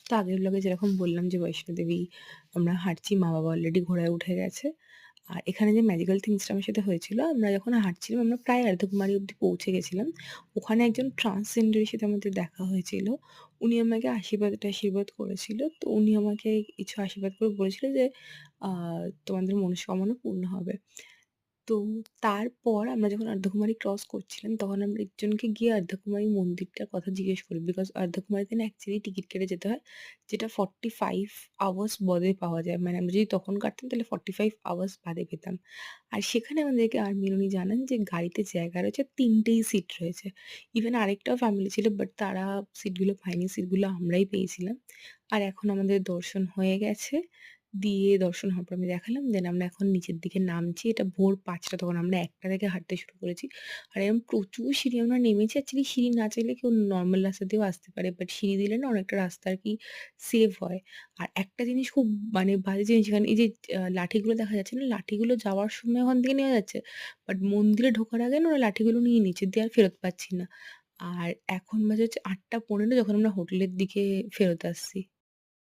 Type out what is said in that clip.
তো আগের ব্লগে যেরকম বললাম যে বৈষ্ণোদেবী আমরা হাঁটছি, মা-বাবা অলরেডি ঘোড়ায় উঠে গেছে। আর এখানে যে ম্যাজিক্যাল থিংসটা আমার সাথে হয়েছিল, আমরা যখন হাঁটছিলাম আমরা প্রায় অর্ধকুমারী অব্দি পৌঁছে গেছিলাম। ওখানে একজন ট্রান্সজেন্ডারের সাথে আমাদের দেখা হয়েছিল। উনি আমাকে আশীর্বাদ করেছিল। তো উনি আমাকে কিছু আশীর্বাদ করে বলেছিল যে, আ "তোমাদের মনস্কামনা পূর্ণ হবে।" তো তারপর আমরা যখন অর্ধকুমারী ক্রস করছিলাম, তখন আমরা একজনকে গিয়ে অর্ধকুমারী মন্দিরটার কথা জিজ্ঞেস করি। বিকজ অর্ধকুমারীতে না অ্যাকচুয়ালি টিকিট কেটে যেতে হয়। যেটা 45 আওয়ার্স বাদে পাওয়া যায়। মানে আমরা যদি তখন কাটতাম তাহলে 45 আওয়ার্স বাদে পেতাম। আর সেখানে আমাদেরকে আর্মির উনি জানান যে গাড়িতে জায়গা রয়েছে, ৩ টেই সিট রয়েছে। ইভেন আরেকটাও ফ্যামিলি ছিল বাট তারা সিটগুলো পায়নি। সিটগুলো আমরাই পেয়েছিলাম। আর এখন আমাদের দর্শন হয়ে গেছে। দিয়ে দর্শন হওয়ার পর আমি দেখালাম। দেন আমরা এখন নিচের দিকে নামছি। এটা ভোর ৫ঃ০০ তখন আমরা ১ঃ০০ থেকে হাঁটতে শুরু করেছি। আর এরকম প্রচুর সিঁড়ি আমরা নেমেছি। অ্যাকচুয়ালি সিঁড়ি না চাইলে কেউ নরমাল রাস্তা দিয়েও আসতে পারে। বাট সিঁড়ি দিলে না অনেকটা রাস্তা আরকি সেভ হয়। আর একটা জিনিস খুব মানে বাজে জিনিস এখানে এই যে লাঠিগুলো দেখা যাচ্ছে না? লাঠিগুলো যাওয়ার সময় ওখান থেকে নেওয়া যাচ্ছে। বাট মন্দিরে ঢোকার আগে না ওরা লাঠিগুলো নিয়ে নিচের দিয়ে আর ফেরত পাচ্ছি না। আর এখন বাজে হচ্ছে ৮ঃ১৫ যখন আমরা হোটেলের দিকে ফেরত আসছি।